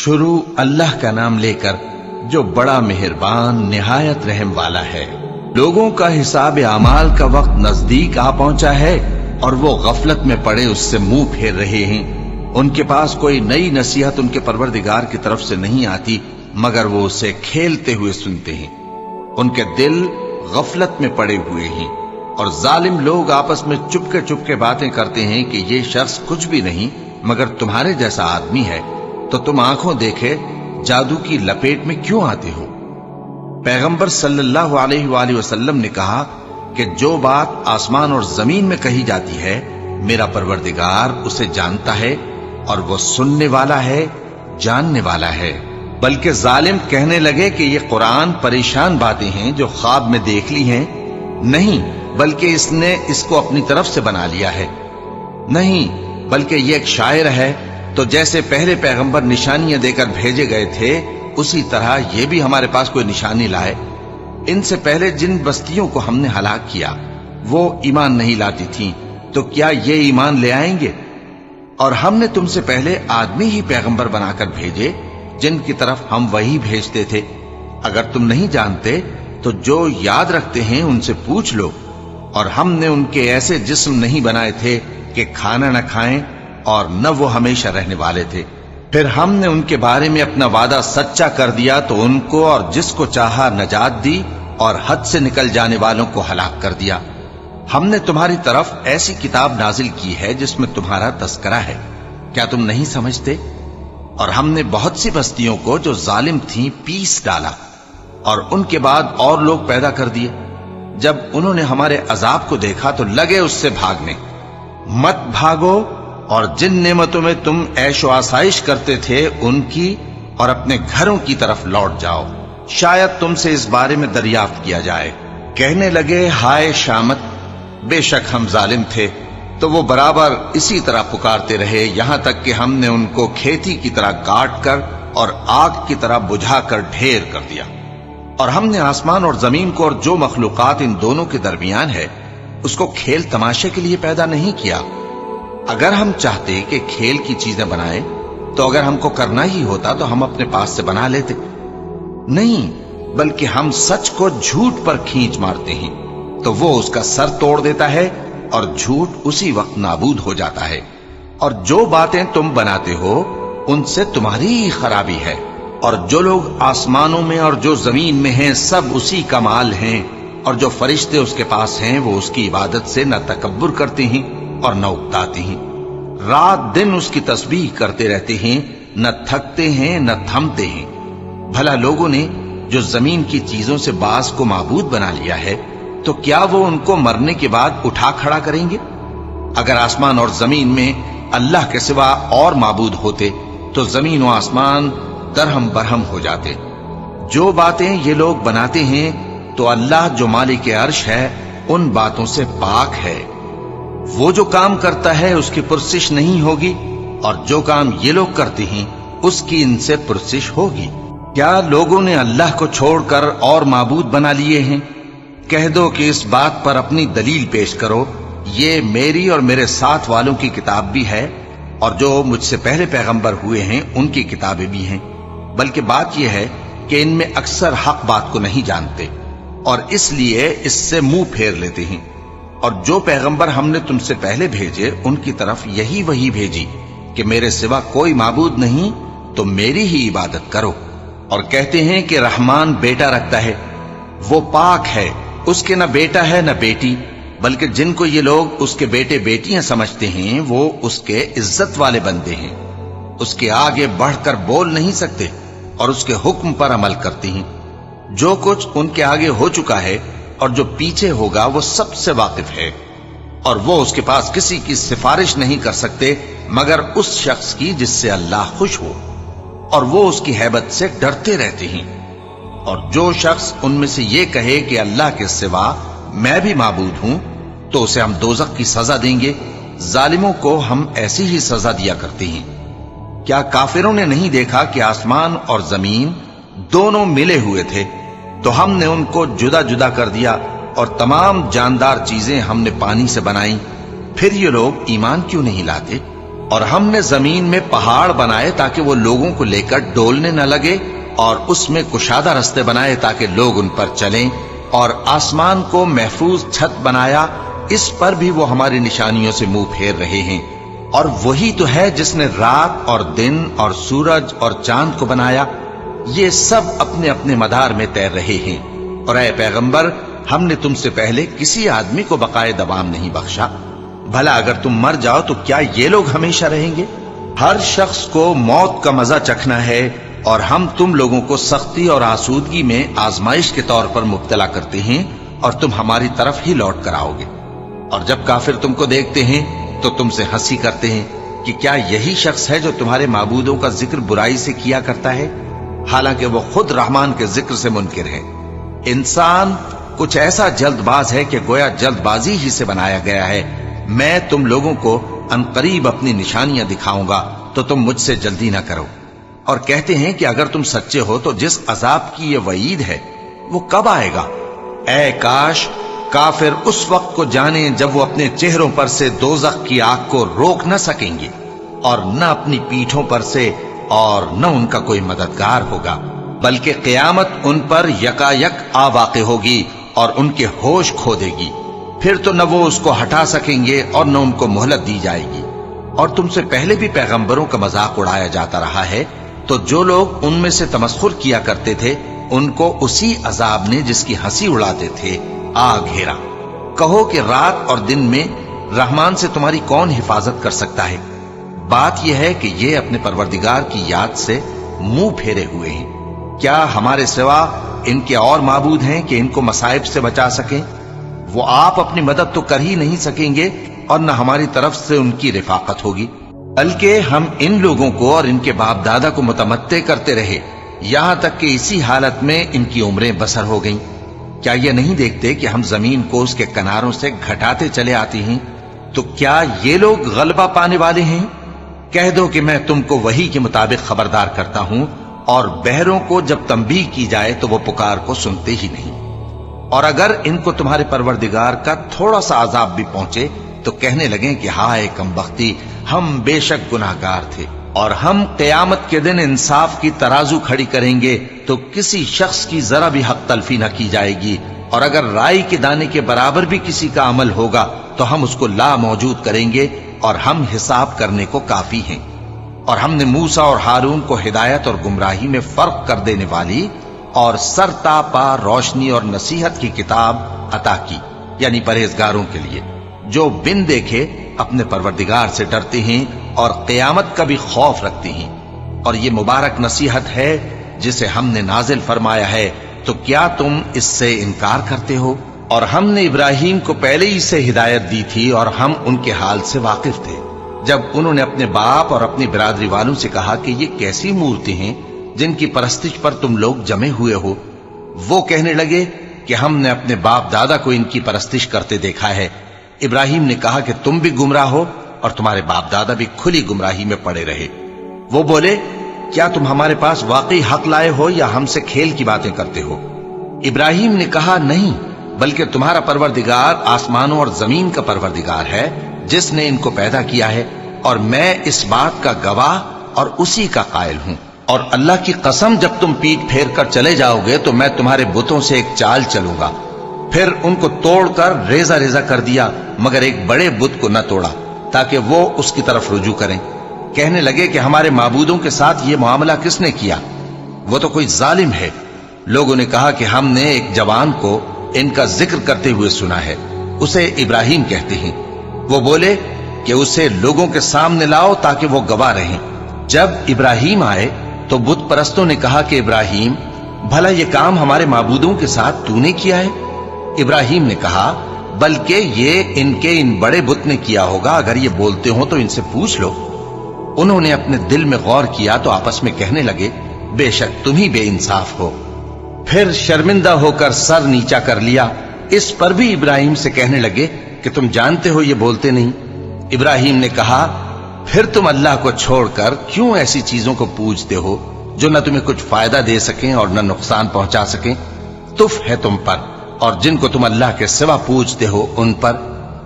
شروع اللہ کا نام لے کر جو بڑا مہربان نہایت رحم والا ہے۔ لوگوں کا حساب اعمال کا وقت نزدیک آ پہنچا ہے اور وہ غفلت میں پڑے اس سے منہ پھیر رہے ہیں۔ ان کے پاس کوئی نئی نصیحت ان کے پروردگار کی طرف سے نہیں آتی مگر وہ اسے کھیلتے ہوئے سنتے ہیں۔ ان کے دل غفلت میں پڑے ہوئے ہیں اور ظالم لوگ آپس میں چپکے باتیں کرتے ہیں کہ یہ شخص کچھ بھی نہیں مگر تمہارے جیسا آدمی ہے، تو تم آنکھوں دیکھے جادو کی لپیٹ میں کیوں آتے ہو؟ پیغمبر صلی اللہ علیہ وآلہ وسلم نے کہا کہ جو بات آسمان اور زمین میں کہی جاتی ہے میرا پروردگار اسے جانتا ہے اور وہ سننے والا ہے، جاننے والا ہے۔ بلکہ ظالم کہنے لگے کہ یہ قرآن پریشان باتیں ہیں جو خواب میں دیکھ لی ہیں، نہیں بلکہ اس نے اس کو اپنی طرف سے بنا لیا ہے، نہیں بلکہ یہ ایک شاعر ہے۔ تو جیسے پہلے پیغمبر نشانیاں دے کر بھیجے گئے تھے اسی طرح یہ بھی ہمارے پاس کوئی نشانی لائے۔ ان سے پہلے جن بستیوں کو ہم نے ہلاک کیا وہ ایمان نہیں لاتی تھیں، تو کیا یہ ایمان لے آئیں گے؟ اور ہم نے تم سے پہلے آدمی ہی پیغمبر بنا کر بھیجے جن کی طرف ہم وہی بھیجتے تھے۔ اگر تم نہیں جانتے تو جو یاد رکھتے ہیں ان سے پوچھ لو۔ اور ہم نے ان کے ایسے جسم نہیں بنائے تھے کہ کھانا نہ کھائیں اور نہ وہ ہمیشہ رہنے والے تھے۔ پھر ہم نے ان کے بارے میں اپنا وعدہ سچا کر دیا تو ان کو اور جس کو چاہا نجات دی اور حد سے نکل جانے والوں کو ہلاک کر دیا۔ ہم نے تمہاری طرف ایسی کتاب نازل کی ہے جس میں تمہارا تذکرہ ہے، کیا تم نہیں سمجھتے؟ اور ہم نے بہت سی بستیوں کو جو ظالم تھیں پیس ڈالا اور ان کے بعد اور لوگ پیدا کر دیے۔ جب انہوں نے ہمارے عذاب کو دیکھا تو لگے اس سے بھاگنے۔ مت بھاگو اور جن نعمتوں میں تم عیش و آسائش کرتے تھے ان کی اور اپنے گھروں کی طرف لوٹ جاؤ، شاید تم سے اس بارے میں دریافت کیا جائے۔ کہنے لگے ہائے شامت، بے شک ہم ظالم تھے، تو وہ برابر اسی طرح پکارتے رہے یہاں تک کہ ہم نے ان کو کھیتی کی طرح کاٹ کر اور آگ کی طرح بجھا کر ڈھیر کر دیا۔ اور ہم نے آسمان اور زمین کو اور جو مخلوقات ان دونوں کے درمیان ہے اس کو کھیل تماشے کے لیے پیدا نہیں کیا۔ اگر ہم چاہتے کہ کھیل کی چیزیں بنائیں تو اگر ہم کو کرنا ہی ہوتا تو ہم اپنے پاس سے بنا لیتے، نہیں بلکہ ہم سچ کو جھوٹ پر کھینچ مارتے ہیں تو وہ اس کا سر توڑ دیتا ہے اور جھوٹ اسی وقت نابود ہو جاتا ہے۔ اور جو باتیں تم بناتے ہو ان سے تمہاری ہی خرابی ہے، اور جو لوگ آسمانوں میں اور جو زمین میں ہیں سب اسی کا مال ہیں، اور جو فرشتے اس کے پاس ہیں وہ اس کی عبادت سے نہ تکبر کرتے ہیں اور نہ اکتاتے ہیں، رات دن اس کی تسبیح کرتے رہتے ہیں، نہ تھکتے ہیں نہ تھمتے ہیں۔ بھلا لوگوں نے جو زمین کی چیزوں سے بعض کو معبود بنا لیا ہے تو کیا وہ ان کو مرنے کے بعد اٹھا کھڑا کریں گے؟ اگر آسمان اور زمین میں اللہ کے سوا اور معبود ہوتے تو زمین و آسمان درہم برہم ہو جاتے۔ جو باتیں یہ لوگ بناتے ہیں تو اللہ جو مالک عرش ہے ان باتوں سے پاک ہے۔ وہ جو کام کرتا ہے اس کی پرسش نہیں ہوگی، اور جو کام یہ لوگ کرتے ہیں اس کی ان سے پرسش ہوگی۔ کیا لوگوں نے اللہ کو چھوڑ کر اور معبود بنا لیے ہیں؟ کہہ دو کہ اس بات پر اپنی دلیل پیش کرو، یہ میری اور میرے ساتھ والوں کی کتاب بھی ہے اور جو مجھ سے پہلے پیغمبر ہوئے ہیں ان کی کتابیں بھی ہیں۔ بلکہ بات یہ ہے کہ ان میں اکثر حق بات کو نہیں جانتے اور اس لیے اس سے منہ پھیر لیتے ہیں۔ اور جو پیغمبر ہم نے تم سے پہلے بھیجے ان کی طرف یہی وحی بھیجی کہ میرے سوا کوئی معبود نہیں تو میری ہی عبادت کرو۔ اور کہتے ہیں کہ رحمان بیٹا رکھتا ہے، وہ پاک ہے، اس کے نہ بیٹا ہے نہ بیٹی، بلکہ جن کو یہ لوگ اس کے بیٹے بیٹیاں سمجھتے ہیں وہ اس کے عزت والے بندے ہیں، اس کے آگے بڑھ کر بول نہیں سکتے اور اس کے حکم پر عمل کرتے ہیں۔ جو کچھ ان کے آگے ہو چکا ہے اور جو پیچھے ہوگا وہ سب سے واقف ہے، اور وہ اس کے پاس کسی کی سفارش نہیں کر سکتے مگر اس شخص کی جس سے اللہ خوش ہو، اور وہ اس کی ہیبت سے ڈرتے رہتے ہیں۔ اور جو شخص ان میں سے یہ کہے کہ اللہ کے سوا میں بھی معبود ہوں تو اسے ہم دوزخ کی سزا دیں گے، ظالموں کو ہم ایسی ہی سزا دیا کرتے ہیں۔ کیا کافروں نے نہیں دیکھا کہ آسمان اور زمین دونوں ملے ہوئے تھے تو ہم نے ان کو جدا جدا کر دیا اور تمام جاندار چیزیں ہم نے پانی سے بنائیں، پھر یہ لوگ ایمان کیوں نہیں لاتے؟ اور ہم نے زمین میں پہاڑ بنائے تاکہ وہ لوگوں کو لے کر ڈولنے نہ لگے، اور اس میں کشادہ رستے بنائے تاکہ لوگ ان پر چلیں، اور آسمان کو محفوظ چھت بنایا، اس پر بھی وہ ہماری نشانیوں سے منہ پھیر رہے ہیں۔ اور وہی تو ہے جس نے رات اور دن اور سورج اور چاند کو بنایا، یہ سب اپنے اپنے مدار میں تیر رہے ہیں۔ اور اے پیغمبر، ہم نے تم سے پہلے کسی آدمی کو بقائے دوام نہیں بخشا، بھلا اگر تم مر جاؤ تو کیا یہ لوگ ہمیشہ رہیں گے؟ ہر شخص کو موت کا مزہ چکھنا ہے، اور ہم تم لوگوں کو سختی اور آسودگی میں آزمائش کے طور پر مبتلا کرتے ہیں، اور تم ہماری طرف ہی لوٹ کر آؤ گے۔ اور جب کافر تم کو دیکھتے ہیں تو تم سے ہنسی کرتے ہیں کہ کیا یہی شخص ہے جو تمہارے معبودوں کا ذکر برائی سے کیا کرتا ہے، حالانکہ وہ خود رحمان کے ذکر سے منکر ہے۔ انسان کچھ ایسا جلد باز ہے کہ گویا جلد بازی ہی سے بنایا گیا ہے۔ میں تم لوگوں کو عنقریب اپنی نشانیاں دکھاؤں گا تو تم مجھ سے جلدی نہ کرو۔ اور کہتے ہیں کہ اگر تم سچے ہو تو جس عذاب کی یہ وعید ہے وہ کب آئے گا؟ اے کاش کافر اس وقت کو جانیں جب وہ اپنے چہروں پر سے دوزخ کی آگ کو روک نہ سکیں گے، اور نہ اپنی پیٹھوں پر سے، اور نہ ان کا کوئی مددگار ہوگا، بلکہ قیامت ان پر یکا یک آ واقع ہوگی اور ان کے ہوش کھو دے گی۔ پھر تو نہ وہ اس کو ہٹا سکیں گے اور نہ ان کو مہلت دی جائے گی۔ اور تم سے پہلے بھی پیغمبروں کا مذاق اڑایا جاتا رہا ہے، تو جو لوگ ان میں سے تمسخر کیا کرتے تھے ان کو اسی عذاب نے جس کی ہنسی اڑاتے تھے آ گھیرا۔ کہو کہ رات اور دن میں رحمان سے تمہاری کون حفاظت کر سکتا ہے؟ بات یہ ہے کہ یہ اپنے پروردگار کی یاد سے منہ پھیرے ہوئے ہیں۔ کیا ہمارے سوا ان کے اور معبود ہیں کہ ان کو مصائب سے بچا سکیں؟ وہ آپ اپنی مدد تو کر ہی نہیں سکیں گے، اور نہ ہماری طرف سے ان کی رفاقت ہوگی، بلکہ ہم ان لوگوں کو اور ان کے باپ دادا کو متمتع کرتے رہے، یہاں تک کہ اسی حالت میں ان کی عمریں بسر ہو گئیں۔ کیا یہ نہیں دیکھتے کہ ہم زمین کو اس کے کناروں سے گھٹاتے چلے آتے ہیں؟ تو کیا یہ لوگ غلبہ پانے والے ہیں؟ کہہ دو کہ میں تم کو وحی کے مطابق خبردار کرتا ہوں، اور بہروں کو جب تنبیہ کی جائے تو وہ پکار کو سنتے ہی نہیں۔ اور اگر ان کو تمہارے پروردگار کا تھوڑا سا عذاب بھی پہنچے تو کہنے لگیں کہ ہائے کم بختی، ہم بے شک گناہگار تھے۔ اور ہم قیامت کے دن انصاف کی ترازو کھڑی کریں گے تو کسی شخص کی ذرا بھی حق تلفی نہ کی جائے گی، اور اگر رائی کے دانے کے برابر بھی کسی کا عمل ہوگا تو ہم اس کو لا موجود کریں گے، اور ہم حساب کرنے کو کافی ہیں۔ اور ہم نے موسیٰ اور ہارون کو ہدایت اور گمراہی میں فرق کر دینے والی اور سر تا پا روشنی اور نصیحت کی کتاب عطا کی، یعنی پرہیزگاروں کے لیے جو بن دیکھے اپنے پروردگار سے ڈرتے ہیں اور قیامت کا بھی خوف رکھتے ہیں۔ اور یہ مبارک نصیحت ہے جسے ہم نے نازل فرمایا ہے، تو کیا تم اس سے انکار کرتے ہو؟ اور ہم نے ابراہیم کو پہلے ہی سے ہدایت دی تھی، اور ہم ان کے حال سے واقف تھے جب انہوں نے اپنے باپ اور اپنی برادری والوں سے کہا کہ یہ کیسی مورتی ہیں جن کی پرستش پر تم لوگ جمے ہوئے ہو۔ وہ کہنے لگے کہ ہم نے اپنے باپ دادا کو ان کی پرستش کرتے دیکھا ہے۔ ابراہیم نے کہا کہ تم بھی گمراہ ہو اور تمہارے باپ دادا بھی کھلی گمراہی میں پڑے رہے۔ وہ بولے کیا تم ہمارے پاس واقعی حق لائے ہو یا ہم سے کھیل کی باتیں کرتے ہو؟ ابراہیم نے کہا نہیں، بلکہ تمہارا پروردگار آسمانوں اور زمین کا پروردگار ہے جس نے ان کو پیدا کیا ہے، اور میں اس بات کا گواہ اور اسی کا قائل ہوں۔ اور اللہ کی قسم جب تم پیٹ پھیر کر چلے جاؤ گے تو میں تمہارے بتوں سے ایک چال چلوں گا۔ پھر ان کو توڑ کر ریزہ ریزہ کر دیا، مگر ایک بڑے بت کو نہ توڑا تاکہ وہ اس کی طرف رجوع کریں۔ کہنے لگے کہ ہمارے معبودوں کے ساتھ یہ معاملہ کس نے کیا؟ وہ تو کوئی ظالم ہے۔ لوگوں نے کہا کہ ہم نے ایک جوان کو ان کا ذکر کرتے ہوئے سنا ہے، اسے ابراہیم کہتے ہیں۔ وہ بولے کہ اسے لوگوں کے سامنے لاؤ تاکہ وہ گواہ رہیں۔ جب ابراہیم آئے تو بت پرستوں نے کہا کہ ابراہیم، بھلا یہ کام ہمارے معبودوں کے ساتھ تو نے کیا ہے؟ ابراہیم نے کہا بلکہ یہ ان بڑے بت نے کیا ہوگا، اگر یہ بولتے ہوں تو ان سے پوچھ لو۔ انہوں نے اپنے دل میں غور کیا تو آپس میں کہنے لگے بے شک تم ہی بے انصاف ہو۔ پھر شرمندہ ہو کر سر نیچا کر لیا۔ اس پر بھی ابراہیم سے کہنے لگے کہ تم جانتے ہو یہ بولتے نہیں۔ ابراہیم نے کہا پھر تم اللہ کو چھوڑ کر کیوں ایسی چیزوں کو پوجتے ہو جو نہ تمہیں کچھ فائدہ دے سکیں اور نہ نقصان پہنچا سکیں؟ تف ہے تم پر اور جن کو تم اللہ کے سوا پوجتے ہو ان پر،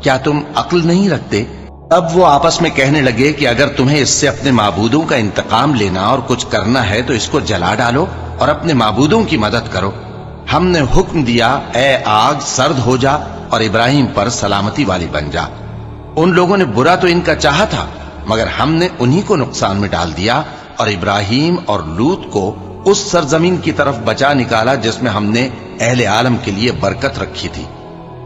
کیا تم عقل نہیں رکھتے؟ اب وہ آپس میں کہنے لگے کہ اگر تمہیں اس سے اپنے معبودوں کا انتقام لینا اور کچھ کرنا ہے تو اس کو جلا ڈالو اور اپنے معبودوں کی مدد کرو۔ ہم نے حکم دیا، اے آگ سرد ہو جا اور ابراہیم پر سلامتی والی بن جا۔ ان لوگوں نے برا تو ان کا چاہا تھا، مگر ہم نے انہی کو نقصان میں ڈال دیا اور ابراہیم اور لوط کو اس سرزمین کی طرف بچا نکالا جس میں ہم نے اہل عالم کے لیے برکت رکھی تھی۔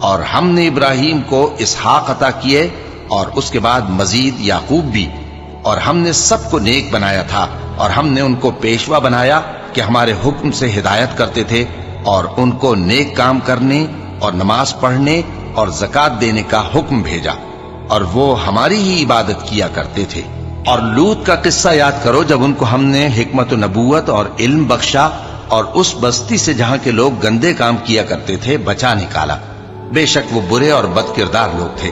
اور ہم نے ابراہیم کو اسحاق عطا کیے اور اس کے بعد مزید یعقوب بھی، اور ہم نے سب کو نیک بنایا تھا، اور ہم نے ان کو پیشوا بنایا کہ ہمارے حکم سے ہدایت کرتے تھے، اور ان کو نیک کام کرنے اور نماز پڑھنے اور زکوٰۃ دینے کا حکم بھیجا، اور وہ ہماری ہی عبادت کیا کرتے تھے۔ اور لوط کا قصہ یاد کرو جب ان کو ہم نے حکمت و نبوت اور علم بخشا اور اس بستی سے جہاں کے لوگ گندے کام کیا کرتے تھے بچا نکالا۔ بے شک وہ برے اور بد کردار لوگ تھے،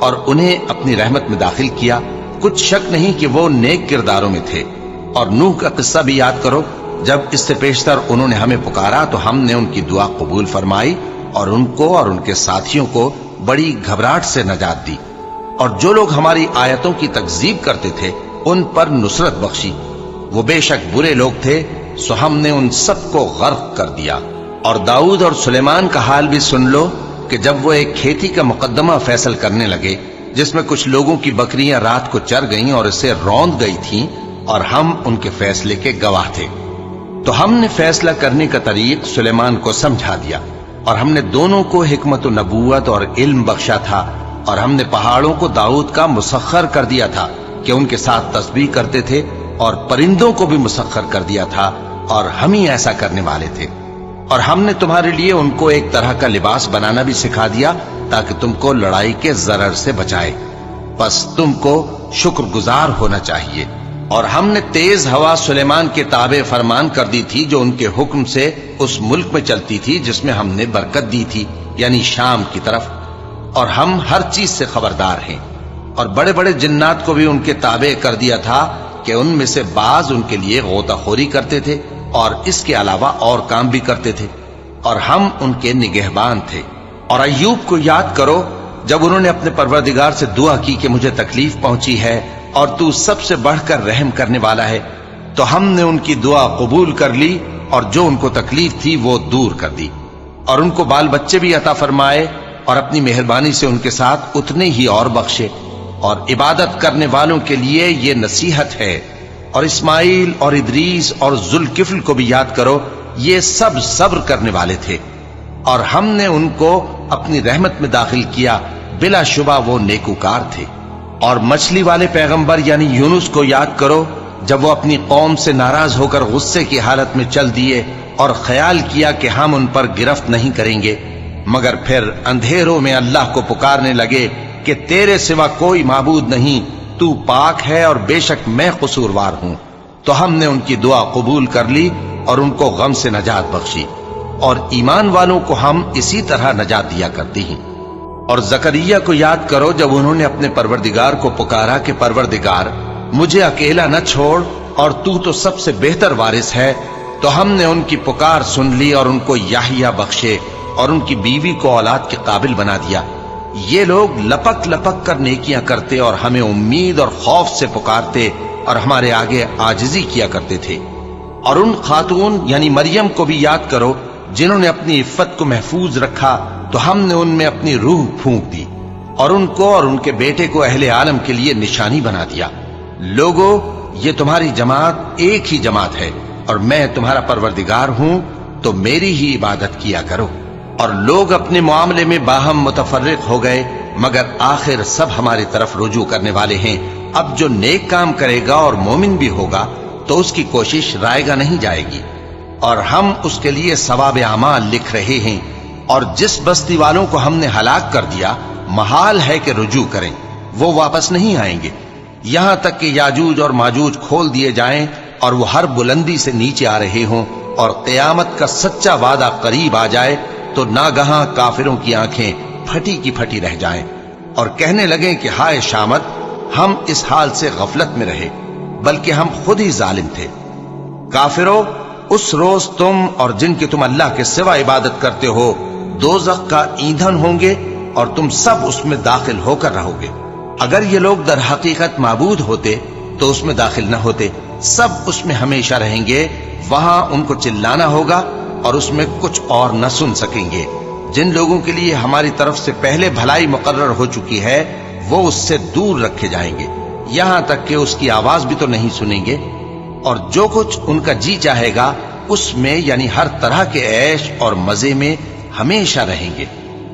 اور انہیں اپنی رحمت میں داخل کیا، کچھ شک نہیں کہ وہ نیک کرداروں میں تھے۔ اور نوح کا قصہ بھی یاد کرو، جب اس سے پیشتر انہوں نے ہمیں پکارا تو ہم نے ان کی دعا قبول فرمائی اور ان کو اور ان کے ساتھیوں کو بڑی گھبراہٹ سے نجات دی، اور جو لوگ ہماری آیتوں کی تکذیب کرتے تھے ان پر نصرت بخشی۔ وہ بے شک برے لوگ تھے، سو ہم نے ان سب کو غرق کر دیا۔ اور داؤد اور سلیمان کا حال بھی سن لو کہ جب وہ ایک کھیتی کا مقدمہ فیصل کرنے لگے جس میں کچھ لوگوں کی بکریاں رات کو چر گئیں اور اسے روند گئی تھیں، اور ہم ان کے فیصلے کے گواہ تھے، تو ہم نے فیصلہ کرنے کا طریق سلیمان کو سمجھا دیا، اور ہم نے دونوں کو حکمت و نبوت اور علم بخشا تھا، اور ہم نے پہاڑوں کو داؤد کا مسخر کر دیا تھا کہ ان کے ساتھ تسبیح کرتے تھے، اور پرندوں کو بھی مسخر کر دیا تھا، اور ہم ہی ایسا کرنے والے تھے۔ اور ہم نے تمہارے لیے ان کو ایک طرح کا لباس بنانا بھی سکھا دیا تاکہ تم کو لڑائی کے ضرر سے بچائے، بس تم کو شکر گزار ہونا چاہیے۔ اور ہم نے تیز ہوا سلیمان کے تابع فرمان کر دی تھی جو ان کے حکم سے اس ملک میں چلتی تھی جس میں ہم نے برکت دی تھی، یعنی شام کی طرف، اور ہم ہر چیز سے خبردار ہیں۔ اور بڑے بڑے جنات کو بھی ان کے تابع کر دیا تھا کہ ان میں سے بعض ان کے لیے غوطہ خوری کرتے تھے اور اس کے علاوہ اور کام بھی کرتے تھے، اور ہم ان کے نگہبان تھے۔ اور ایوب کو یاد کرو جب انہوں نے اپنے پروردگار سے دعا کی کہ مجھے تکلیف پہنچی ہے اور تو سب سے بڑھ کر رحم کرنے والا ہے، تو ہم نے ان کی دعا قبول کر لی اور جو ان کو تکلیف تھی وہ دور کر دی، اور ان کو بال بچے بھی عطا فرمائے، اور اپنی مہربانی سے ان کے ساتھ اتنے ہی اور بخشے۔ اور عبادت کرنے والوں کے لیے یہ نصیحت ہے۔ اور اسماعیل اور ادریس اور ذوالکفل کو بھی یاد کرو، یہ سب صبر کرنے والے تھے، اور ہم نے ان کو اپنی رحمت میں داخل کیا، بلا شبہ وہ نیکوکار تھے۔ اور مچھلی والے پیغمبر یعنی یونس کو یاد کرو جب وہ اپنی قوم سے ناراض ہو کر غصے کی حالت میں چل دیے اور خیال کیا کہ ہم ان پر گرفت نہیں کریں گے، مگر پھر اندھیروں میں اللہ کو پکارنے لگے کہ تیرے سوا کوئی معبود نہیں، تو پاک ہے اور بے شک میں قصوروار ہوں، تو ہم نے ان کی دعا قبول کر لی اور ان کو غم سے نجات بخشی، اور ایمان والوں کو ہم اسی طرح نجات دیا کرتے ہیں۔ اور زکریا کو یاد کرو جب انہوں نے اپنے پروردگار کو پکارا کہ پروردگار مجھے اکیلا نہ چھوڑ اور تو سب سے بہتر وارث ہے، تو ہم نے ان کی پکار سن لی اور ان کو یحییٰ بخشے اور ان کی بیوی کو اولاد کے قابل بنا دیا۔ یہ لوگ لپک لپک کر نیکیاں کرتے اور ہمیں امید اور خوف سے پکارتے اور ہمارے آگے عاجزی کیا کرتے تھے۔ اور ان خاتون یعنی مریم کو بھی یاد کرو جنہوں نے اپنی عفت کو محفوظ رکھا، تو ہم نے ان میں اپنی روح پھونک دی اور ان کو اور ان کے بیٹے کو اہل عالم کے لیے نشانی بنا دیا۔ لوگو، یہ تمہاری جماعت ایک ہی جماعت ہے اور میں تمہارا پروردگار ہوں، تو میری ہی عبادت کیا کرو۔ اور لوگ اپنے معاملے میں باہم متفرق ہو گئے، مگر آخر سب ہماری طرف رجوع کرنے والے ہیں۔ اب جو نیک کام کرے گا اور مومن بھی ہوگا تو اس کی کوشش رائے گا نہیں جائے گی، اور ہم اس کے لیے ثواب اعمال لکھ رہے ہیں۔ اور جس بستی والوں کو ہم نے ہلاک کر دیا، محال ہے کہ رجوع کریں، وہ واپس نہیں آئیں گے، یہاں تک کہ یاجوج اور ماجوج کھول دیے جائیں اور وہ ہر بلندی سے نیچے آ رہے ہوں، اور قیامت کا سچا وعدہ قریب آ جائے تو ناگہاں کافروں کی آنکھیں پھٹی کی پھٹی رہ جائیں اور کہنے لگیں کہ ہائے شامت، ہم اس حال سے غفلت میں رہے، بلکہ ہم خود ہی ظالم تھے۔ کافروں، اس روز تم اور جن کی تم اللہ کے سوا عبادت کرتے ہو دوزخ کا ایندھن ہوں گے، اور تم سب اس میں داخل ہو کر رہو گے۔ اگر یہ لوگ در حقیقت معبود ہوتے تو اس میں داخل نہ ہوتے، سب اس میں ہمیشہ رہیں گے، وہاں ان کو چلانا ہوگا اور اس میں کچھ اور نہ سن سکیں گے۔ جن لوگوں کے لیے ہماری طرف سے پہلے بھلائی مقرر ہو چکی ہے وہ اس سے دور رکھے جائیں گے، یہاں تک کہ اس کی آواز بھی تو نہیں سنیں گے، اور جو کچھ ان کا جی چاہے گا اس میں یعنی ہر طرح کے عیش اور مزے میں ہمیشہ رہیں گے۔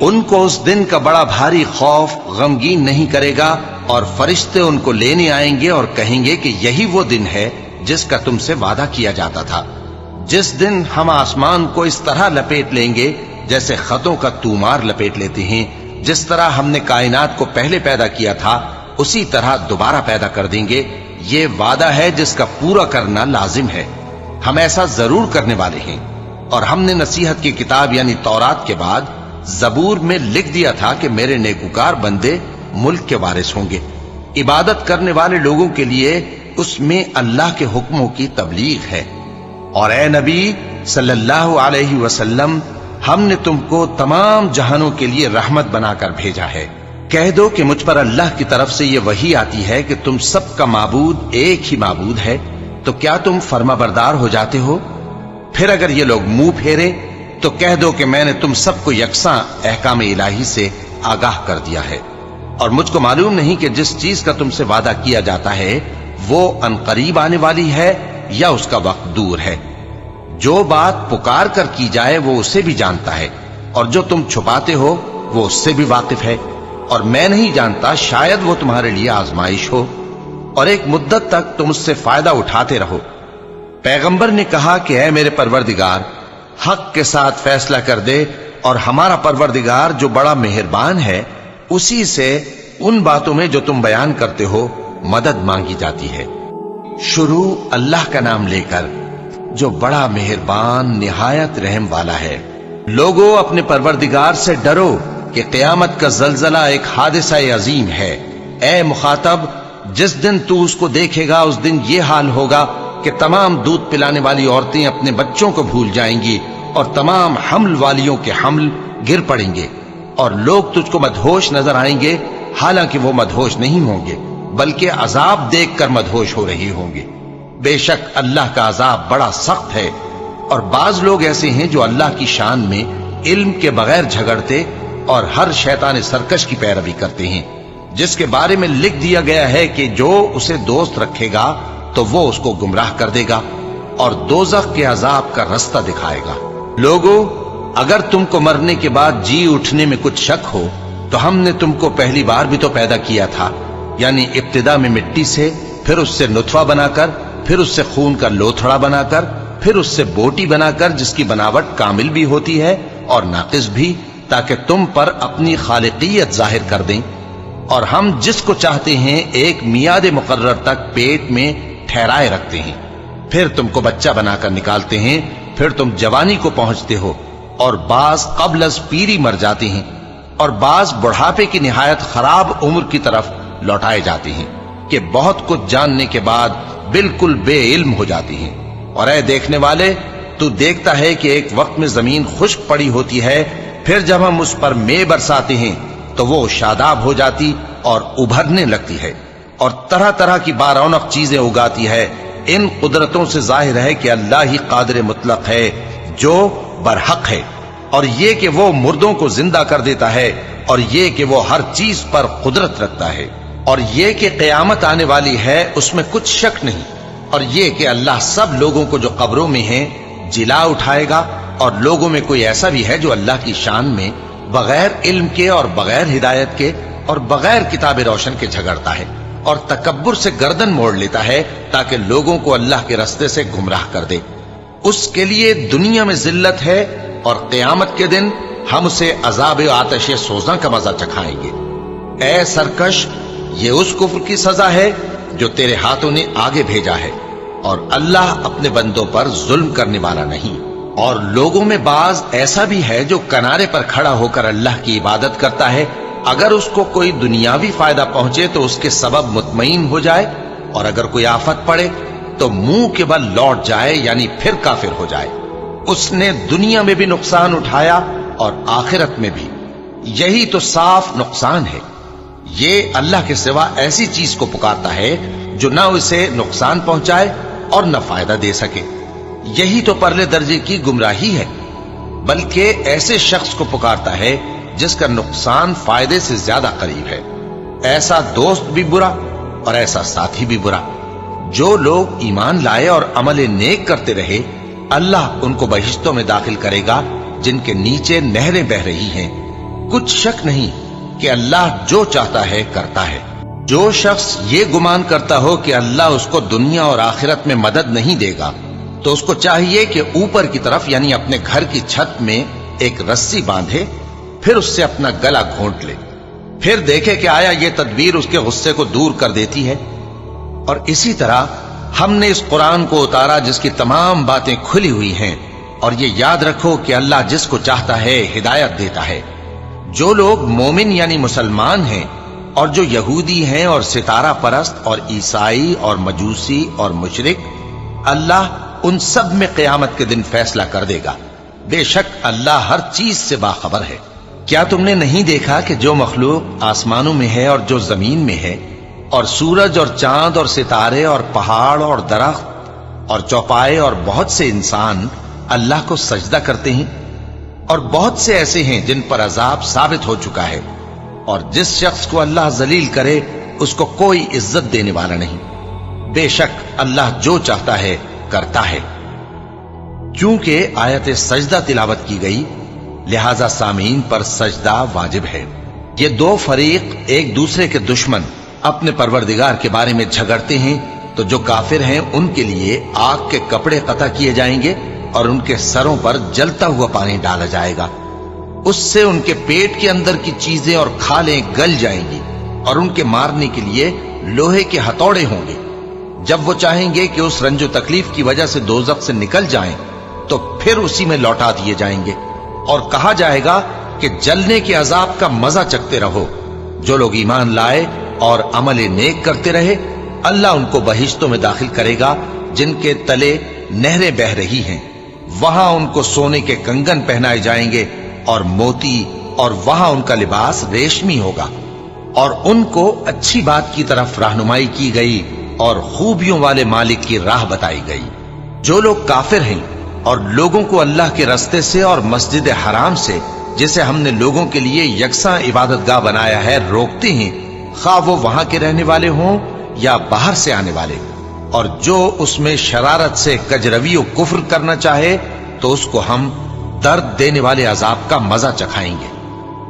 ان کو اس دن کا بڑا بھاری خوف غمگین نہیں کرے گا، اور فرشتے ان کو لینے آئیں گے اور کہیں گے کہ یہی وہ دن ہے جس کا تم سے وعدہ کیا جاتا تھا، جس دن ہم آسمان کو اس طرح لپیٹ لیں گے جیسے خطوں کا تومار لپیٹ لیتے ہیں، جس طرح ہم نے کائنات کو پہلے پیدا کیا تھا اسی طرح دوبارہ پیدا کر دیں گے۔ یہ وعدہ ہے جس کا پورا کرنا لازم ہے، ہم ایسا ضرور کرنے والے ہیں۔ اور ہم نے نصیحت کی کتاب یعنی تورات کے بعد زبور میں لکھ دیا تھا کہ میرے نیکوکار بندے ملک کے وارث ہوں گے۔ عبادت کرنے والے لوگوں کے لیے اس میں اللہ کے حکموں کی تبلیغ ہے۔ اور اے نبی صلی اللہ علیہ وسلم، ہم نے تم کو تمام جہانوں کے لیے رحمت بنا کر بھیجا ہے۔ کہہ دو کہ مجھ پر اللہ کی طرف سے یہ وحی آتی ہے کہ تم سب کا معبود ایک ہی معبود ہے، تو کیا تم فرما بردار ہو جاتے ہو؟ پھر اگر یہ لوگ منہ پھیرے تو کہہ دو کہ میں نے تم سب کو یکساں احکام الہی سے آگاہ کر دیا ہے، اور مجھ کو معلوم نہیں کہ جس چیز کا تم سے وعدہ کیا جاتا ہے وہ عنقریب آنے والی ہے یا اس کا وقت دور ہے۔ جو بات پکار کر کی جائے وہ اسے بھی جانتا ہے، اور جو تم چھپاتے ہو وہ اس سے بھی واقف ہے، اور میں نہیں جانتا شاید وہ تمہارے لیے آزمائش ہو، اور ایک مدت تک تم اس سے فائدہ اٹھاتے رہو۔ پیغمبر نے کہا کہ اے میرے پروردگار، حق کے ساتھ فیصلہ کر دے، اور ہمارا پروردگار جو بڑا مہربان ہے اسی سے ان باتوں میں جو تم بیان کرتے ہو مدد مانگی جاتی ہے۔ شروع اللہ کا نام لے کر جو بڑا مہربان نہایت رحم والا ہے۔ لوگوں اپنے پروردگار سے ڈرو کہ قیامت کا زلزلہ ایک حادثہ عظیم ہے۔ اے مخاطب، جس دن تو اس کو دیکھے گا اس دن یہ حال ہوگا کہ تمام دودھ پلانے والی عورتیں اپنے بچوں کو بھول جائیں گی، اور تمام حمل والیوں کے حمل گر پڑیں گے، اور لوگ تجھ کو مدہوش نظر آئیں گے، حالانکہ وہ مدہوش نہیں ہوں گے بلکہ عذاب دیکھ کر مدہوش ہو رہے ہوں گے۔ بے شک اللہ کا عذاب بڑا سخت ہے۔ اور بعض لوگ ایسے ہیں جو اللہ کی شان میں علم کے بغیر جھگڑتے اور ہر شیطان سرکش کی پیروی کرتے ہیں، جس کے بارے میں لکھ دیا گیا ہے کہ جو اسے دوست رکھے گا تو وہ اس کو گمراہ کر دے گا اور دوزخ کے عذاب کا رستہ دکھائے گا۔ لوگوں، اگر تم کو مرنے کے بعد جی اٹھنے میں کچھ شک ہو تو ہم نے تم کو پہلی بار بھی تو پیدا کیا تھا، یعنی ابتدا میں مٹی سے، پھر اس سے نطفہ بنا کر، پھر اس سے خون کا لوتھڑا بنا کر، پھر اس سے بوٹی بنا کر جس کی بناوٹ کامل بھی ہوتی ہے اور ناقص بھی، تاکہ تم پر اپنی خالقیت ظاہر کر دیں۔ اور ہم جس کو چاہتے ہیں ایک میعاد مقرر تک پیٹ میں ٹھہرائے رکھتے ہیں، پھر تم کو بچہ بنا کر نکالتے ہیں، پھر تم جوانی کو پہنچتے ہو، اور بعض قبل از پیری مر جاتے ہیں، اور بعض بڑھاپے کی نہایت خراب عمر کی طرف لوٹائے جاتے ہیں کہ بہت کچھ جاننے کے بعد بالکل بے علم ہو جاتے ہیں۔ اور اے دیکھنے والے، تو دیکھتا ہے کہ ایک وقت میں زمین خشک پڑی ہوتی ہے، پھر جب ہم اس پر مے برساتے ہیں تو وہ شاداب ہو جاتی اور ابھرنے لگتی ہے، اور طرح طرح کی بارونق چیزیں اگاتی ہے۔ ان قدرتوں سے ظاہر ہے کہ اللہ ہی قادر مطلق ہے جو برحق ہے، اور یہ کہ وہ مردوں کو زندہ کر دیتا ہے، اور یہ کہ وہ ہر چیز پر قدرت رکھتا ہے، اور یہ کہ قیامت آنے والی ہے اس میں کچھ شک نہیں، اور یہ کہ اللہ سب لوگوں کو جو قبروں میں ہیں جلا اٹھائے گا۔ اور لوگوں میں کوئی ایسا بھی ہے جو اللہ کی شان میں بغیر علم کے اور بغیر ہدایت کے اور بغیر کتاب روشن کے جھگڑتا ہے، اور تکبر سے گردن موڑ لیتا ہے تاکہ لوگوں کو اللہ کے رستے سے گمراہ کر دے۔ اس کے لیے دنیا میں ذلت ہے، اور قیامت کے دن ہم اسے عذاب آتش سوزاں کا مزہ چکھائیں گے۔ اے سرکش، یہ اس کفر کی سزا ہے جو تیرے ہاتھوں نے آگے بھیجا ہے، اور اللہ اپنے بندوں پر ظلم کرنے والا نہیں۔ اور لوگوں میں بعض ایسا بھی ہے جو کنارے پر کھڑا ہو کر اللہ کی عبادت کرتا ہے، اگر اس کو کوئی دنیاوی فائدہ پہنچے تو اس کے سبب مطمئن ہو جائے، اور اگر کوئی آفت پڑے تو منہ کے بل لوٹ جائے، یعنی پھر کافر ہو جائے۔ اس نے دنیا میں بھی نقصان اٹھایا اور آخرت میں بھی، یہی تو صاف نقصان ہے۔ یہ اللہ کے سوا ایسی چیز کو پکارتا ہے جو نہ اسے نقصان پہنچائے اور نہ فائدہ دے سکے. یہی تو پرلے درجے کی گمراہی ہے. بلکہ ایسے شخص کو پکارتا ہے جس کا نقصان فائدے سے زیادہ قریب ہے. ایسا دوست بھی برا اور ایسا ساتھی بھی برا. جو لوگ ایمان لائے اور عمل نیک کرتے رہے، اللہ ان کو بہشتوں میں داخل کرے گا جن کے نیچے نہریں بہ رہی ہیں. کچھ شک نہیں کہ اللہ جو چاہتا ہے کرتا ہے. جو شخص یہ گمان کرتا ہو کہ اللہ اس کو دنیا اور آخرت میں مدد نہیں دے گا، تو اس کو چاہیے کہ اوپر کی طرف یعنی اپنے گھر کی چھت میں ایک رسی باندھے، پھر اس سے اپنا گلا گھونٹ لے، پھر دیکھے کہ آیا یہ تدبیر اس کے غصے کو دور کر دیتی ہے. اور اسی طرح ہم نے اس قرآن کو اتارا جس کی تمام باتیں کھلی ہوئی ہیں. اور یہ یاد رکھو کہ اللہ جس کو چاہتا ہے ہدایت دیتا ہے. جو لوگ مومن یعنی مسلمان ہیں اور جو یہودی ہیں اور ستارہ پرست اور عیسائی اور مجوسی اور مشرک، اللہ ان سب میں قیامت کے دن فیصلہ کر دے گا. بے شک اللہ ہر چیز سے باخبر ہے. کیا تم نے نہیں دیکھا کہ جو مخلوق آسمانوں میں ہے اور جو زمین میں ہے، اور سورج اور چاند اور ستارے اور پہاڑ اور درخت اور چوپائے اور بہت سے انسان اللہ کو سجدہ کرتے ہیں، اور بہت سے ایسے ہیں جن پر عذاب ثابت ہو چکا ہے. اور جس شخص کو اللہ ذلیل کرے اس کو کوئی عزت دینے والا نہیں. بے شک اللہ جو چاہتا ہے کرتا ہے. چونکہ آیت سجدہ تلاوت کی گئی لہذا سامعین پر سجدہ واجب ہے. یہ دو فریق ایک دوسرے کے دشمن اپنے پروردگار کے بارے میں جھگڑتے ہیں، تو جو کافر ہیں ان کے لیے آگ کے کپڑے قطع کیے جائیں گے اور ان کے سروں پر جلتا ہوا پانی ڈالا جائے گا. اس سے ان کے پیٹ کے اندر کی چیزیں اور کھالیں گل جائیں گی، اور ان کے مارنے کے لیے لوہے کے ہتھوڑے ہوں گے. جب وہ چاہیں گے کہ اس رنج و تکلیف کی وجہ سے دوزخ سے نکل جائیں تو پھر اسی میں لوٹا دیے جائیں گے، اور کہا جائے گا کہ جلنے کے عذاب کا مزہ چکھتے رہو. جو لوگ ایمان لائے اور عمل نیک کرتے رہے، اللہ ان کو بہشتوں میں داخل کرے گا جن کے تلے نہریں بہ رہی ہیں. وہاں ان کو سونے کے کنگن پہنائے جائیں گے اور موتی، اور وہاں ان کا لباس ریشمی ہوگا. اور ان کو اچھی بات کی طرف رہنمائی کی گئی اور خوبیوں والے مالک کی راہ بتائی گئی. جو لوگ کافر ہیں اور لوگوں کو اللہ کے رستے سے اور مسجد حرام سے، جسے ہم نے لوگوں کے لیے یکساں عبادت گاہ بنایا ہے، روکتے ہیں، خواہ وہ وہاں کے رہنے والے ہوں یا باہر سے آنے والے، اور جو اس میں شرارت سے کجروی و کفر کرنا چاہے تو اس کو ہم درد دینے والے عذاب کا مزہ چکھائیں گے.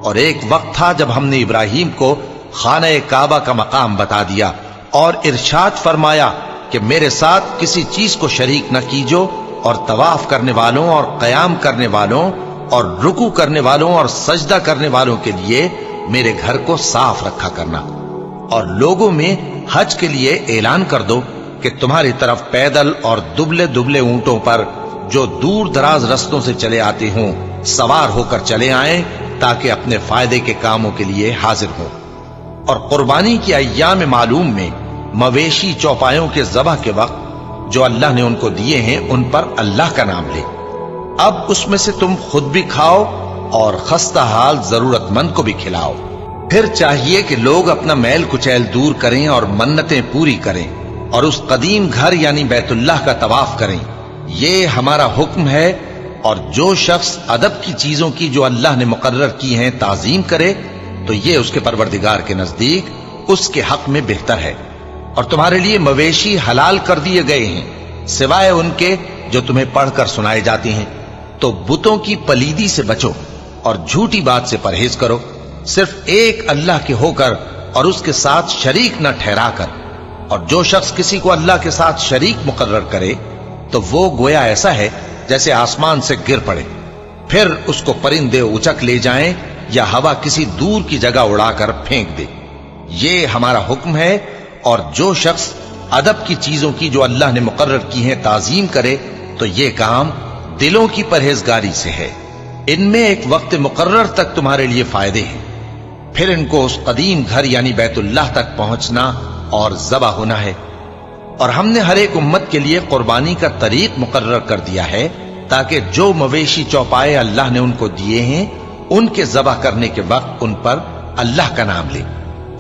اور ایک وقت تھا جب ہم نے ابراہیم کو خانہ کعبہ کا مقام بتا دیا اور ارشاد فرمایا کہ میرے ساتھ کسی چیز کو شریک نہ کیجو، اور طواف کرنے والوں اور قیام کرنے والوں اور رکوع کرنے والوں اور سجدہ کرنے والوں کے لیے میرے گھر کو صاف رکھا کرنا. اور لوگوں میں حج کے لیے اعلان کر دو کہ تمہاری طرف پیدل اور دبلے دبلے اونٹوں پر جو دور دراز رستوں سے چلے آتے ہوں سوار ہو کر چلے آئیں، تاکہ اپنے فائدے کے کاموں کے لیے حاضر ہوں. اور قربانی کی ایام معلوم میں مویشی چوپایوں کے ذبح کے وقت جو اللہ نے ان کو دیے ہیں ان پر اللہ کا نام لے. اب اس میں سے تم خود بھی کھاؤ اور خستہ حال ضرورت مند کو بھی کھلاؤ. پھر چاہیے کہ لوگ اپنا میل کچیل دور کریں اور منتیں پوری کریں اور اس قدیم گھر یعنی بیت اللہ کا طواف کریں. یہ ہمارا حکم ہے. اور جو شخص ادب کی چیزوں کی جو اللہ نے مقرر کی ہیں تعظیم کرے تو یہ اس کے پروردگار کے نزدیک اس کے حق میں بہتر ہے. اور تمہارے لیے مویشی حلال کر دیے گئے ہیں سوائے ان کے جو تمہیں پڑھ کر سنائے جاتے ہیں. تو بتوں کی پلیدی سے بچو اور جھوٹی بات سے پرہیز کرو، صرف ایک اللہ کے ہو کر اور اس کے ساتھ شریک نہ ٹھہرا کر. اور جو شخص کسی کو اللہ کے ساتھ شریک مقرر کرے تو وہ گویا ایسا ہے جیسے آسمان سے گر پڑے، پھر اس کو پرندے اچک لے جائیں یا ہوا کسی دور کی جگہ اڑا کر پھینک دے. یہ ہمارا حکم ہے. اور جو شخص ادب کی چیزوں کی جو اللہ نے مقرر کی ہیں تعظیم کرے تو یہ کام دلوں کی پرہیزگاری سے ہے. ان میں ایک وقت مقرر تک تمہارے لیے فائدے ہیں، پھر ان کو اس قدیم گھر یعنی بیت اللہ تک پہنچنا اور ذبح ہونا ہے. اور ہم نے ہر ایک امت کے لیے قربانی کا طریق مقرر کر دیا ہے تاکہ جو مویشی چوپائے اللہ نے ان کو دیے ہیں ان کے ذبح کرنے کے وقت ان پر اللہ کا نام لے.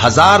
1000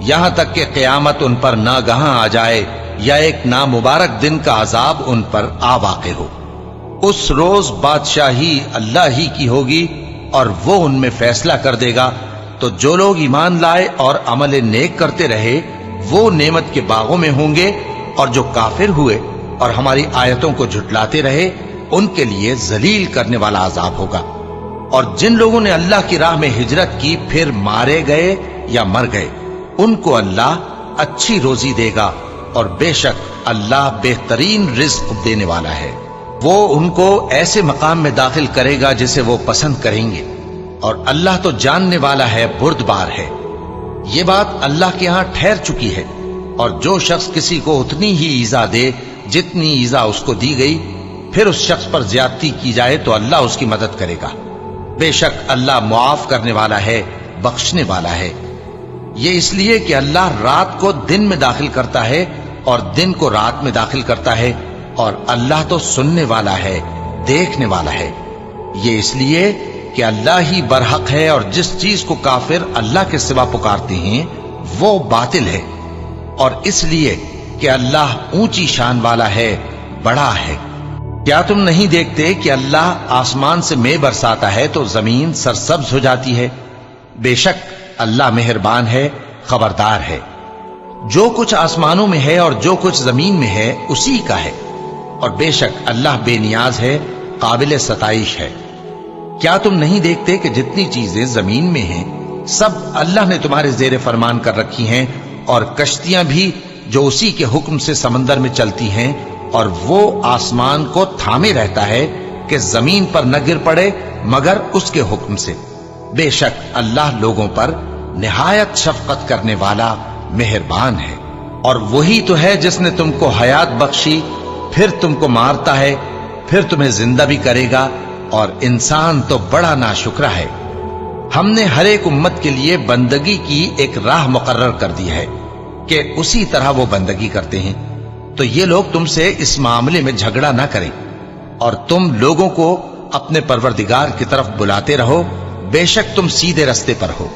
یہاں تک کہ قیامت ان پر ناگہاں آ جائے یا ایک نامبارک دن کا عذاب ان پر آ واقع ہو۔ اس روز بادشاہی اللہ ہی کی ہوگی اور وہ ان میں فیصلہ کر دے گا، تو جو لوگ ایمان لائے اور عمل نیک کرتے رہے وہ نعمت کے باغوں میں ہوں گے، اور جو کافر ہوئے اور ہماری آیتوں کو جھٹلاتے رہے ان کے لیے ذلیل کرنے والا عذاب ہوگا۔ اور جن لوگوں نے اللہ کی راہ میں ہجرت کی پھر مارے گئے یا مر گئے ان کو اللہ اچھی روزی دے گا، اور بے شک اللہ بہترین رزق دینے والا ہے۔ وہ ان کو ایسے مقام میں داخل کرے گا جسے وہ پسند کریں گے، اور اللہ تو جاننے والا ہے، بردبار ہے۔ یہ بات اللہ کے ہاں ٹھہر چکی ہے، اور جو شخص کسی کو اتنی ہی ایذا دے جتنی ایذا اس کو دی گئی، پھر اس شخص پر زیادتی کی جائے تو اللہ اس کی مدد کرے گا۔ بے شک اللہ معاف کرنے والا ہے، بخشنے والا ہے۔ یہ اس لیے کہ اللہ رات کو دن میں داخل کرتا ہے اور دن کو رات میں داخل کرتا ہے، اور اللہ تو سننے والا ہے، دیکھنے والا ہے۔ یہ اس لیے کہ اللہ ہی برحق ہے، اور جس چیز کو کافر اللہ کے سوا پکارتے ہیں وہ باطل ہے، اور اس لیے کہ اللہ اونچی شان والا ہے، بڑا ہے۔ کیا تم نہیں دیکھتے کہ اللہ آسمان سے مے برساتا ہے تو زمین سرسبز ہو جاتی ہے؟ بے شک اللہ مہربان ہے، خبردار ہے۔ جو کچھ آسمانوں میں ہے اور جو کچھ زمین میں ہے اسی کا ہے، اور بے شک اللہ بے نیاز ہے، قابل ستائش ہے۔ کیا تم نہیں دیکھتے کہ جتنی چیزیں زمین میں ہیں سب اللہ نے تمہارے زیر فرمان کر رکھی ہیں، اور کشتیاں بھی جو اسی کے حکم سے سمندر میں چلتی ہیں، اور وہ آسمان کو تھامے رہتا ہے کہ زمین پر نہ گر پڑے مگر اس کے حکم سے۔ بے شک اللہ لوگوں پر نہایت شفقت کرنے والا مہربان ہے۔ اور وہی تو ہے جس نے تم کو حیات بخشی، پھر تم کو مارتا ہے، پھر تمہیں زندہ بھی کرے گا، اور انسان تو بڑا ناشکرا ہے۔ ہم نے ہر ایک امت کے لیے بندگی کی ایک راہ مقرر کر دی ہے کہ اسی طرح وہ بندگی کرتے ہیں، تو یہ لوگ تم سے اس معاملے میں جھگڑا نہ کریں، اور تم لوگوں کو اپنے پروردگار کی طرف بلاتے رہو، بے شک تم سیدھے رستے پر ہو۔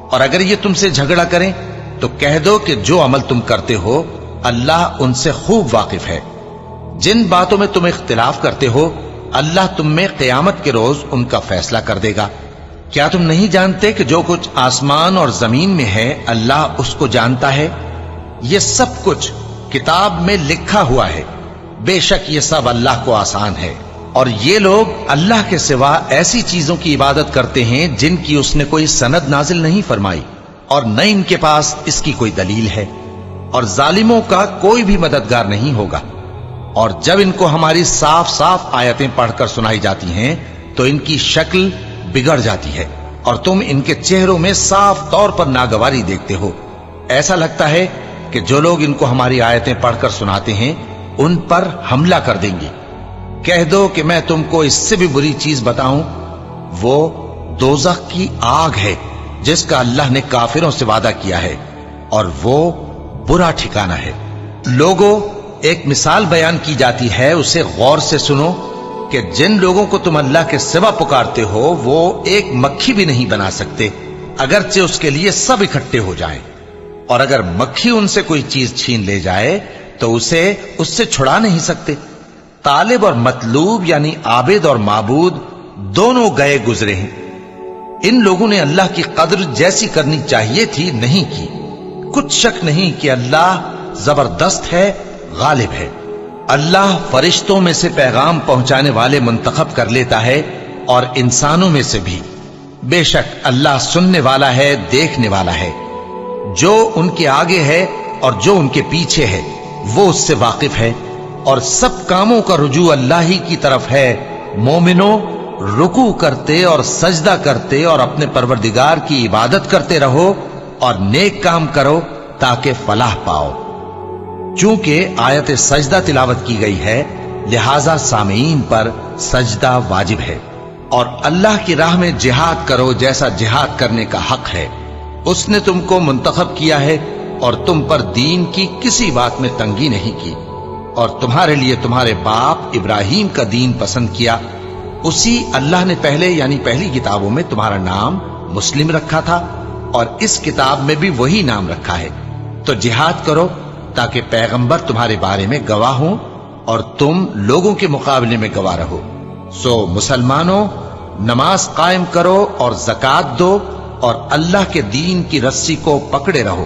اور اگر یہ تم سے جھگڑا کریں تو کہہ دو کہ جو عمل تم کرتے ہو اللہ ان سے خوب واقف ہے۔ جن باتوں میں تم اختلاف کرتے ہو اللہ تم میں قیامت کے روز ان کا فیصلہ کر دے گا۔ کیا تم نہیں جانتے کہ جو کچھ آسمان اور زمین میں ہے اللہ اس کو جانتا ہے؟ یہ سب کچھ کتاب میں لکھا ہوا ہے، بے شک یہ سب اللہ کو آسان ہے۔ اور یہ لوگ اللہ کے سوا ایسی چیزوں کی عبادت کرتے ہیں جن کی اس نے کوئی سند نازل نہیں فرمائی، اور نہ ان کے پاس اس کی کوئی دلیل ہے، اور ظالموں کا کوئی بھی مددگار نہیں ہوگا۔ اور جب ان کو ہماری صاف صاف آیتیں پڑھ کر سنائی جاتی ہیں تو ان کی شکل بگڑ جاتی ہے، اور تم ان کے چہروں میں صاف طور پر ناگواری دیکھتے ہو۔ ایسا لگتا ہے کہ جو لوگ ان کو ہماری آیتیں پڑھ کر سناتے ہیں ان پر حملہ کر دیں گے۔ کہہ دو کہ میں تم کو اس سے بھی بری چیز بتاؤں، وہ دوزخ کی آگ ہے جس کا اللہ نے کافروں سے وعدہ کیا ہے، اور وہ برا ٹھکانہ ہے۔ لوگوں، ایک مثال بیان کی جاتی ہے، اسے غور سے سنو کہ جن لوگوں کو تم اللہ کے سوا پکارتے ہو وہ ایک مکھی بھی نہیں بنا سکتے اگرچہ اس کے لیے سب اکٹھے ہو جائیں، اور اگر مکھی ان سے کوئی چیز چھین لے جائے تو اسے اس سے چھڑا نہیں سکتے۔ طالب اور مطلوب یعنی عابد اور معبود دونوں گئے گزرے ہیں۔ ان لوگوں نے اللہ کی قدر جیسی کرنی چاہیے تھی نہیں کی۔ کچھ شک نہیں کہ اللہ زبردست ہے، غالب ہے۔ اللہ فرشتوں میں سے پیغام پہنچانے والے منتخب کر لیتا ہے اور انسانوں میں سے بھی۔ بے شک اللہ سننے والا ہے، دیکھنے والا ہے۔ جو ان کے آگے ہے اور جو ان کے پیچھے ہے وہ اس سے واقف ہے، اور سب کاموں کا رجوع اللہ ہی کی طرف ہے۔ مومنوں، رکوع کرتے اور سجدہ کرتے اور اپنے پروردگار کی عبادت کرتے رہو اور نیک کام کرو تاکہ فلاح پاؤ۔ چونکہ آیت سجدہ تلاوت کی گئی ہے لہذا سامعین پر سجدہ واجب ہے، اور اللہ کی راہ میں جہاد کرو جیسا جہاد کرنے کا حق ہے۔ اس نے تم کو منتخب کیا ہے اور تم پر دین کی کسی بات میں تنگی نہیں کی، اور تمہارے لیے تمہارے باپ ابراہیم کا دین پسند کیا۔ اسی اللہ نے پہلے یعنی پہلی کتابوں میں تمہارا نام مسلم رکھا تھا، اور اس کتاب میں بھی وہی نام رکھا ہے۔ تو جہاد کرو تاکہ پیغمبر تمہارے بارے میں گواہ ہوں اور تم لوگوں کے مقابلے میں گواہ رہو۔ سو مسلمانوں، نماز قائم کرو اور زکات دو اور اللہ کے دین کی رسی کو پکڑے رہو،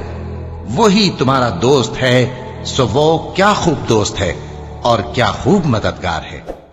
وہی تمہارا دوست ہے۔ سو وہ کیا خوب دوست ہے اور کیا خوب مددگار ہے۔